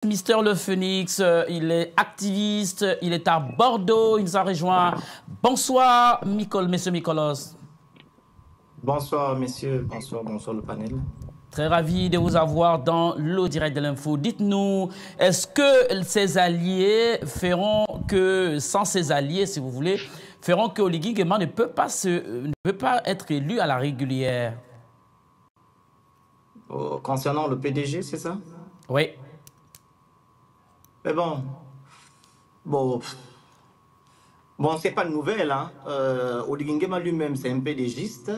Mister Le Phénix, il est activiste, il est à Bordeaux, il nous a rejoint. Bonsoir, Monsieur Mikolos. Bonsoir, messieurs. Bonsoir le panel. Très ravi de vous avoir dans le direct de l'info. Dites-nous, est-ce que ces alliés feront que, sans ces alliés, si vous voulez, feront que Oligui Nguema ne peut pas être élu à la régulière? Concernant le PDG, c'est ça? Oui. Mais c'est pas une nouvelle, hein. Oligui Nguema lui-même, c'est un PDGiste.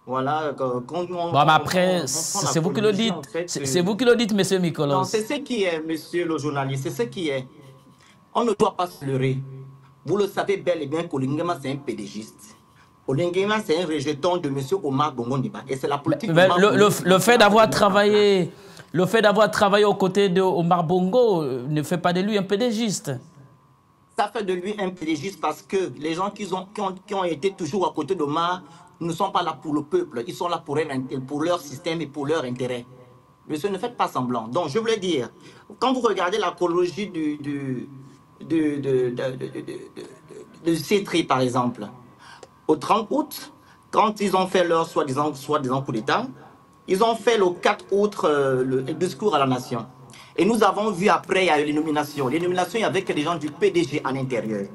Voilà. Mais après, c'est vous qui le dites. En fait, c'est vous qui le dites, monsieur Mikolos. Non, c'est ce qui est, monsieur le journaliste, c'est ce qui est. On ne doit pas se leurrer. Vous le savez bel et bien qu'Oligui Nguema, c'est un PDGiste. Oligui Nguema, c'est un rejeton de monsieur Omar Bongo Ondimba. Et c'est la politique le fait d'avoir travaillé... Le fait d'avoir travaillé aux côtés de Omar Bongo ne fait pas de lui un PDGiste. Ça fait de lui un PDGiste parce que les gens qui ont été toujours à côté d'Omar ne sont pas là pour le peuple. Ils sont là pour leur système et pour leur intérêt. Monsieur, ne faites pas semblant. Donc, je voulais dire, quand vous regardez la chronologie de Cétri, par exemple, au 30 août, quand ils ont fait leur soi-disant coup d'État, ils ont fait le 4 août le discours à la nation. Et nous avons vu après, il y a eu les nominations. Les nominations, il y avait que des gens du PDG à l'intérieur.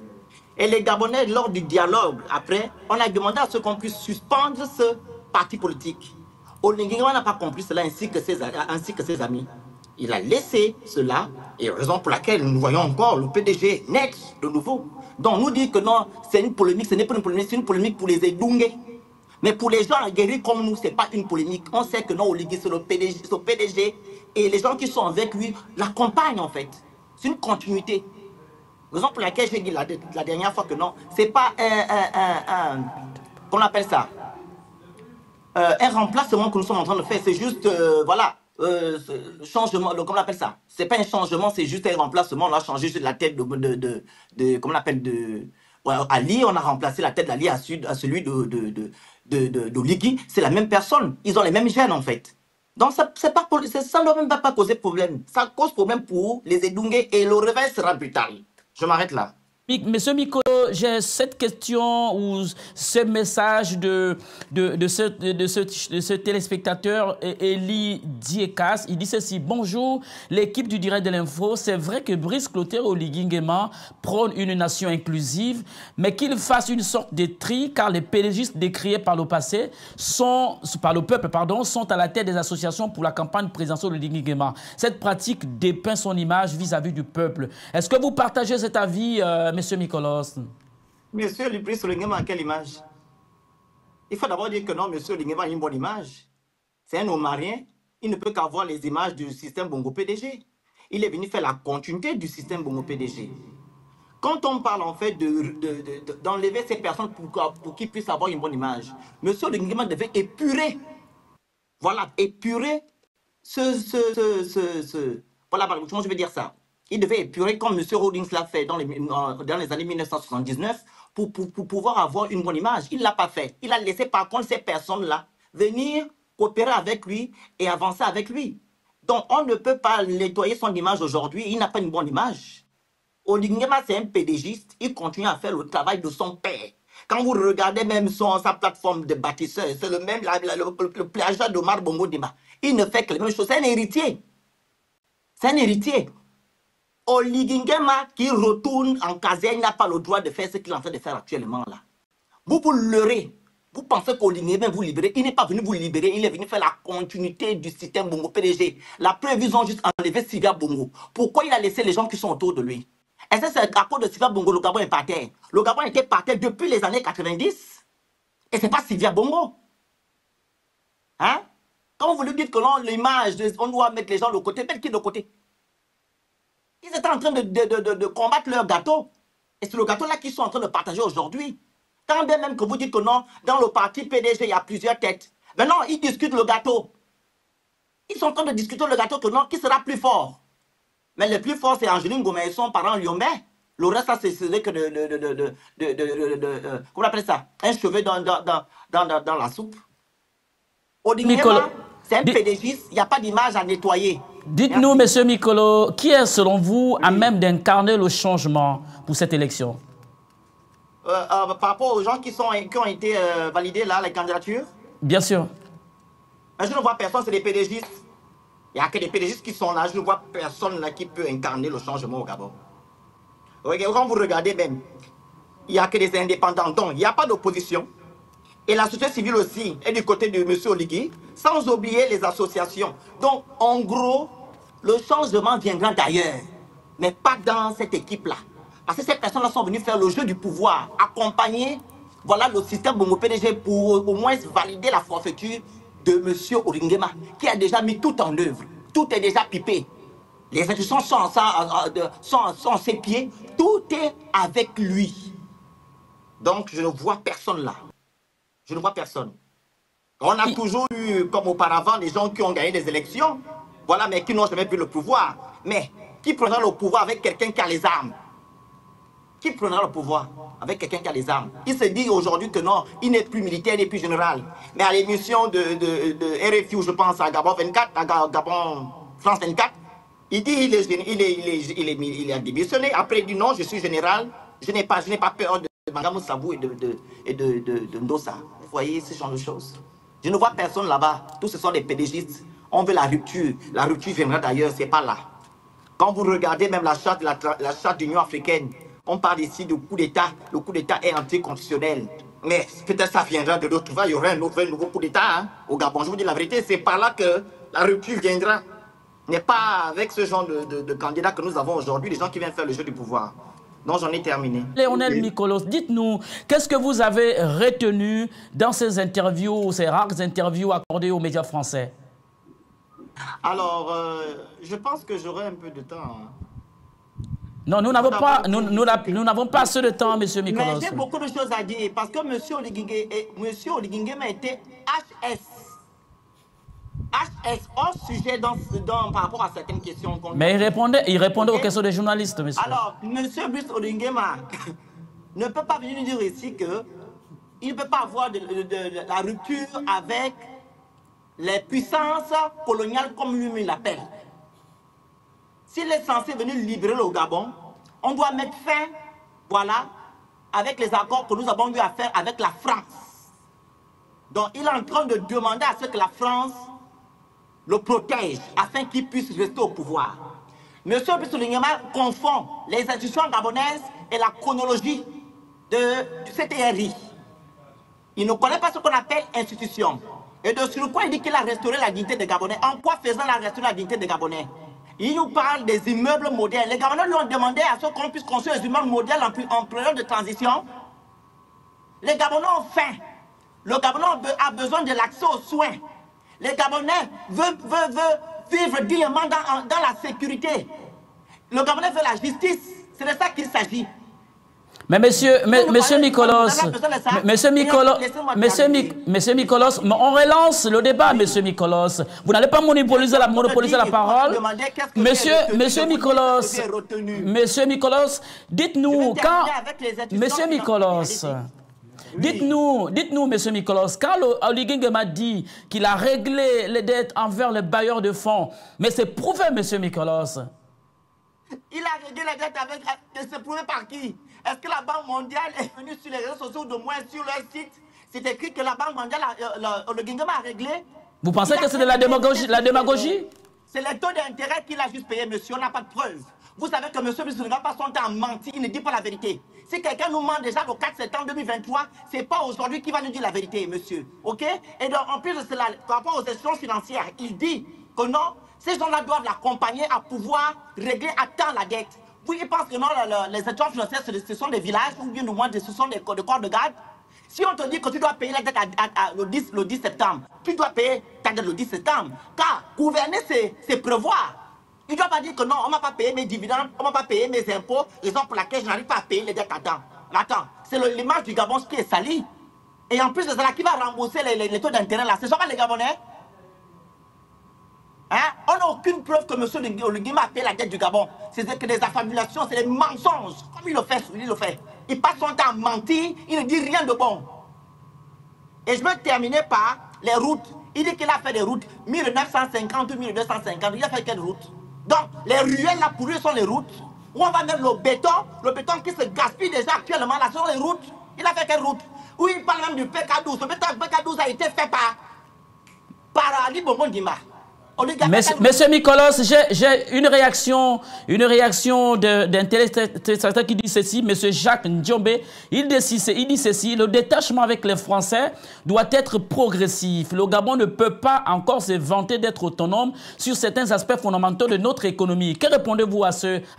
Et les Gabonais, lors du dialogue, après, on a demandé à ce qu'on puisse suspendre ce parti politique. Oligui Nguema n'a pas compris cela ainsi que ses amis. Il a laissé cela, et raison pour laquelle nous voyons encore le PDG net de nouveau. Donc nous dit que non, c'est une polémique, ce n'est pas une polémique, c'est une polémique pour les Edungé. Mais pour les gens aguerris comme nous, ce n'est pas une polémique. On sait que non, Oligui, c'est le PDG, et les gens qui sont avec lui l'accompagnent en fait. C'est une continuité. Raison pour laquelle j'ai dit la dernière fois que non, c'est pas qu'on appelle ça, un remplacement que nous sommes en train de faire. C'est juste, voilà, changement, comment on appelle ça? C'est pas un changement, c'est juste un remplacement. On a changé juste la tête comment on appelle, Ali, on a remplacé la tête d'Ali à celui d'Oligui. C'est la même personne. Ils ont les mêmes gènes en fait. Donc ça ne doit même pas causer problème. Ça cause problème pour les Edungé et le réveil sera brutal. Je m'arrête là. Monsieur Mikolo, j'ai cette question ou ce message de ce téléspectateur, Eli Diekas. Il dit ceci: bonjour, l'équipe du direct de l'info. C'est vrai que Brice Clotaire Oligui Nguema prône une nation inclusive, mais qu'il fasse une sorte de tri, car les PDGistes décriés par le passé par le peuple, sont à la tête des associations pour la campagne présidentielle de Oligui Nguema. Cette pratique dépeint son image vis-à-vis du peuple. Est-ce que vous partagez cet avis, Monsieur Mikolos? Monsieur Brice Oligui Nguema a quelle image? Il faut d'abord dire que non, Monsieur Oligui Nguema a une bonne image. C'est un Omarien. Il ne peut qu'avoir les images du système Bongo PDG. Il est venu faire la continuité du système Bongo PDG. Quand on parle en fait d'enlever ces personnes pour qu'ils puissent avoir une bonne image, Monsieur Oligui Nguema devait épurer. Voilà, épurer voilà, comment je vais dire ça? Il devait épurer comme M. Rawlings l'a fait dans les années 1979 pour pouvoir avoir une bonne image. Il ne l'a pas fait. Il a laissé par contre ces personnes-là venir coopérer avec lui et avancer avec lui. Donc on ne peut pas nettoyer son image aujourd'hui. Il n'a pas une bonne image. Oligui Nguema, c'est un PDGiste. Il continue à faire le travail de son père. Quand vous regardez même sa plateforme de bâtisseur, c'est le même le plagiat d'Omar Bongo Ondimba. Il ne fait que les mêmes choses. C'est un héritier. C'est un héritier. Oligui Nguema qui retourne en caserne n'a pas le droit de faire ce qu'il est en train de faire actuellement là. Vous vous leurrez. Vous pensez qu'Oligui Nguema vous libérer. Il n'est pas venu vous libérer. Il est venu faire la continuité du système Bongo PDG. La preuve, ils ont juste enlevé Sylvia Bongo. Pourquoi il a laissé les gens qui sont autour de lui? Est-ce que c'est à cause de Sylvia Bongo le Gabon est par terre? Le Gabon était par terre depuis les années 90. Et ce n'est pas Sylvia Bongo. Hein? Quand vous lui dites que l'image, on doit mettre les gens de côté, mettre qui de côté? Ils étaient en train de combattre leur gâteau. Et c'est le gâteau-là qu'ils sont en train de partager aujourd'hui. Quand bien même que vous dites que non, dans le parti PDG, il y a plusieurs têtes. Maintenant, ils discutent le gâteau. Ils sont en train de discuter le gâteau que non, qui sera plus fort. Mais le plus fort, c'est Angeline Gomez et son parent Lyomais. Le reste, ça, c'est que comment on appelle ça? Un cheveu dans la soupe. Oligui Nguema, c'est un PDGiste, il n'y a pas d'image à nettoyer. Dites-nous, Monsieur Mikolo, qui est selon vous à même d'incarner le changement pour cette élection? Par rapport aux gens qui ont été validés là, les candidatures? Bien sûr. Je ne vois personne, c'est des PDGistes. Il n'y a que des PDGistes qui sont là. Je ne vois personne là qui peut incarner le changement au Gabon. Quand vous regardez même, il n'y a que des indépendants. Donc, il n'y a pas d'opposition. Et la société civile aussi est du côté de M. Oligui, sans oublier les associations. Donc, en gros, le changement viendra d'ailleurs, mais pas dans cette équipe-là. Parce que ces personnes-là sont venues faire le jeu du pouvoir, accompagner voilà, le système Bongo PDG pour au moins valider la forfaiture de M. Oringema, qui a déjà mis tout en œuvre. Tout est déjà pipé. Les institutions sont à ses pieds. Tout est avec lui. Donc, je ne vois personne là. Je ne vois personne. On a toujours eu, comme auparavant, des gens qui ont gagné des élections, voilà, mais qui n'ont jamais pris le pouvoir. Mais qui prendra le pouvoir avec quelqu'un qui a les armes? Qui prendra le pouvoir avec quelqu'un qui a les armes? Il se dit aujourd'hui que non, il n'est plus militaire, il n'est plus général. Mais à l'émission de RFI, je pense, à Gabon 24, à Gabon France 24, il dit il a démissionné. Après, il dit non, je suis général, je n'ai pas peur de Magamou Sabou et de Ndossa. Vous voyez ce genre de choses. Je ne vois personne là-bas. Tous ce sont des pédégistes. On veut la rupture. La rupture viendra d'ailleurs, c'est pas là. Quand vous regardez même la charte de l'Union africaine, on parle ici de coup d'État. Le coup d'État est anticonstitutionnel. Mais peut-être ça viendra de l'autre. Il y aura un nouveau coup d'État hein, au Gabon. Je vous dis la vérité, c'est par là que la rupture viendra. N'est pas avec ce genre de candidats que nous avons aujourd'hui, les gens qui viennent faire le jeu du pouvoir. Donc j'en ai terminé. Léonel Mikolos, dites-nous, qu'est-ce que vous avez retenu dans ces interviews, ces rares interviews accordées aux médias français? Alors, je pense que j'aurai un peu de temps. Hein. Non, nous n'avons pas assez de temps, M. Mikolos. Mais j'ai beaucoup de choses à dire, parce que M. Oligui m'a été HS hors sujet par rapport à certaines questions. Mais il répondait aux questions des journalistes, monsieur. Alors, M. Brice Oligema ne peut pas venir nous dire ici qu'il ne peut pas avoir de la rupture avec les puissances coloniales, comme lui l'appelle. S'il est censé venir libérer le Gabon, on doit mettre fin, voilà, avec les accords que nous avons eu à faire avec la France. Donc, il est en train de demander à ce que la France le protège afin qu'il puisse rester au pouvoir. M. Bissoulinguema confond les institutions gabonaises et la chronologie du CTRI. Il ne connaît pas ce qu'on appelle institution. Et de sur quoi il dit qu'il a restauré la dignité des Gabonais. En quoi faisant la restaurer la dignité des Gabonais? Il nous parle des immeubles modernes. Les Gabonais lui ont demandé à ce qu'on puisse construire des immeubles modernes en période de transition. Les Gabonais ont faim. Le Gabonais a besoin de l'accès aux soins. Les Gabonais veulent vivre dignement dans la sécurité. Le Gabonais veut la justice. C'est de ça qu'il s'agit. Mais monsieur Mikolos, on relance le débat, monsieur Mikolos. Vous n'allez pas monopoliser la parole. Monsieur Mikolos, dites-nous quand... Monsieur Mikolos... Dites-nous, monsieur Mikolos, quand Oligui m'a dit qu'il a réglé les dettes envers les bailleurs de fonds, mais c'est prouvé, monsieur Mikolos. Il a réglé les dettes avec... C'est prouvé par qui? Est-ce que la Banque mondiale est venue sur les réseaux sociaux, de moins sur leur site? C'est écrit que la Banque mondiale, Oligui a réglé. Vous pensez que c'est de la démagogie? C'est les taux d'intérêt qu'il a juste payé, monsieur. On n'a pas de preuves. Vous savez que monsieur Bissou ne va pas son temps à mentir, il ne dit pas la vérité. Si quelqu'un nous ment déjà le 4 septembre 2023, ce n'est pas aujourd'hui qu'il va nous dire la vérité, monsieur. OK? Et donc, en plus de cela, par rapport aux échelons financières, il dit que non, ces gens-là doivent l'accompagner à pouvoir régler à temps la dette. Oui, il pense que non, les échelons financiers, ce sont des villages, ou bien au moins ce sont des corps de garde. Si on te dit que tu dois payer la dette le 10 septembre, tu dois payer ta dette le 10 septembre. Car gouverner, c'est prévoir. Il ne doit pas dire que non, on ne m'a pas payé mes dividendes, on ne m'a pas payé mes impôts, raison pour laquelle je n'arrive pas à payer les dettes à temps. Attends, c'est l'image du Gabon qui est salie. Et en plus de cela, qui va rembourser les taux d'intérêt là? Ce ne sont pas les Gabonais. Hein? On n'a aucune preuve que M. Oligui a payé la dette du Gabon. C'est que des affabulations, c'est des mensonges. Comme il le fait. Il passe son temps à mentir, il ne dit rien de bon. Et je vais terminer par les routes. Il dit qu'il a fait des routes 1950 ou 1250. Il a fait quelles routes? Donc, les ruelles là pour lui sont les routes. Où on va mettre le béton qui se gaspille déjà actuellement là, sont les routes. Il a fait quelle route? Où il parle même du PK12. Le PK12 a été fait par Ali Bongo Ndima. Monsieur Mikolos, j'ai une réaction d'un téléspectateur qui dit ceci. Monsieur Jacques Ndiombe, il dit ceci: le détachement avec les Français doit être progressif. Le Gabon ne peut pas encore se vanter d'être autonome sur certains aspects fondamentaux de notre économie. Que répondez-vous à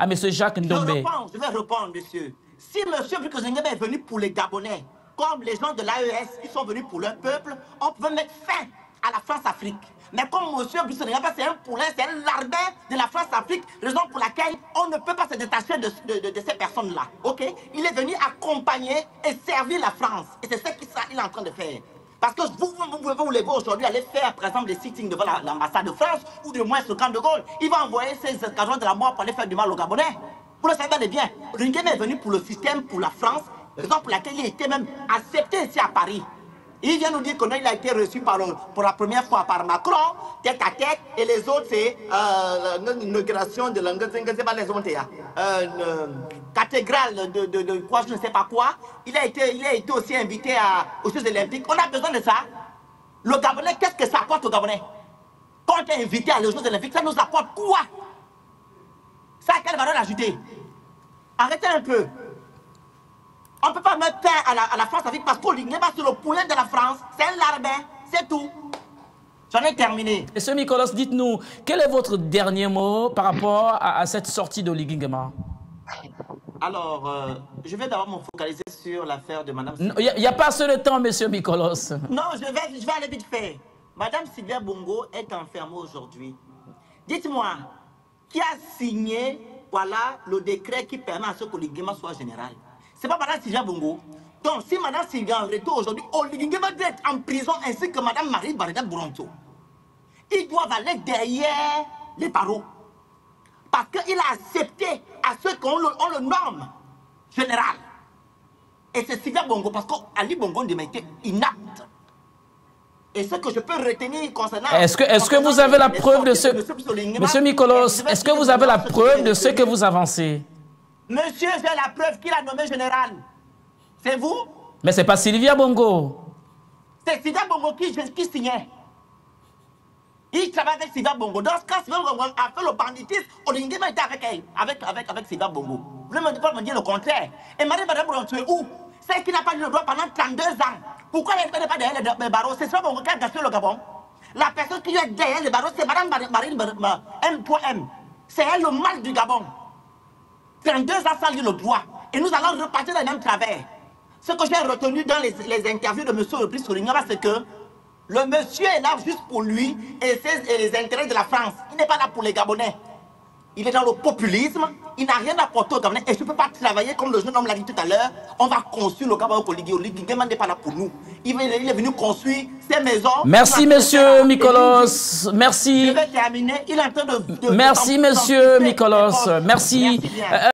monsieur Jacques Ndiombe? Je vais répondre, monsieur. Si monsieur Brikozengebe est venu pour les Gabonais, comme les gens de l'AES, ils sont venus pour leur peuple, on peut mettre fin à la France-Afrique. Mais comme M. Brikozengebe, c'est un poulain, c'est un lardin de la France-Afrique, raison pour laquelle on ne peut pas se détacher de ces personnes-là. Ok? Il est venu accompagner et servir la France. Et c'est ce qu'il est en train de faire. Parce que vous pouvez vous lever aujourd'hui, aller faire, par exemple, des sittings devant l'ambassade de France, ou du moins sur le camp de Gaulle. Il va envoyer ses escadrons de la mort pour aller faire du mal aux Gabonais. Vous le savez bien. Ringem est venu pour le système, pour la France, raison pour laquelle il était même accepté ici à Paris. Il vient nous dire qu'il a été reçu pour la première fois par Macron, tête à tête, et les autres, c'est l'inauguration de la cathédrale de quoi, je ne sais pas quoi. Il a été aussi invité aux Jeux Olympiques. On a besoin de ça. Le Gabonais, qu'est-ce que ça apporte au Gabonais? Quand tu es invité aux Jeux Olympiques, ça nous apporte quoi? Ça a quelle valeur ajoutée? Arrêtez un peu. On ne peut pas mettre fin à la France-Afrique parce qu'on n'est pas sur le poulain de la France. C'est un larbin, c'est tout. J'en ai terminé. Monsieur Mikolos, dites-nous, quel est votre dernier mot par rapport à cette sortie d'Oligui Nguema? Alors, je vais d'abord me focaliser sur l'affaire de Madame... Il n'y a pas assez de temps, monsieur Mikolos. Non, je vais aller vite fait. Madame Sylvia Bongo est enfermée aujourd'hui. Dites-moi, qui a signé, voilà, le décret qui permet à ce qu'Oligui Nguema soit général? C'est pas Madame Sylvia Bongo. Donc, si Madame Sylvia en retour aujourd'hui, Oligui Nguema doit être en prison ainsi que Madame Marie Barida Bouronto. Ils doivent aller derrière les barreaux. Parce qu'il a accepté à ceux qui ont le norme général. Et c'est Sylvia Bongo, parce qu'Ali Bongo Ndima était inapte. Et ce que je peux retenir concernant... Est-ce que vous avez la preuve de ce... Monsieur Mikolos, est-ce que vous avez la preuve de ce que vous avancez? Monsieur, j'ai la preuve qu'il a nommé général. C'est vous? Mais c'est pas Sylvia Bongo. C'est Sylvia Bongo qui signait. Il travaille avec Sylvia Bongo. Dans ce cas, Sylvia Bongo a fait le banditisme. Oligui Nguema était avec elle, avec Sylvia Bongo. Vous ne pouvez pas me dire le contraire. Et Marie-Madame Bouronto est où? C'est qui n'a pas eu le droit pendant 32 ans. Pourquoi elle n'est pas derrière les barreaux? C'est Sylvia Bongo qui a gaspillé le Gabon. La personne qui est derrière les barreaux, c'est Madame Marine M.M. C'est elle le mal du Gabon. 32 ans sans lui le droit. Et nous allons repartir dans le même travers. Ce que j'ai retenu dans les interviews de M. Brice Oligui Nguema, c'est que le monsieur est là juste pour lui et les intérêts de la France. Il n'est pas là pour les Gabonais. Il est dans le populisme. Il n'a rien apporté aux Gabonais. Et je ne peux pas travailler comme le jeune homme l'a dit tout à l'heure. On va construire le Gabon pour Oligui Nguema n'est pas là pour nous. Il est venu construire ses maisons. Merci, monsieur Mikolos. Merci. Je vais terminer. Il est en train de merci, monsieur Mikolos. Merci.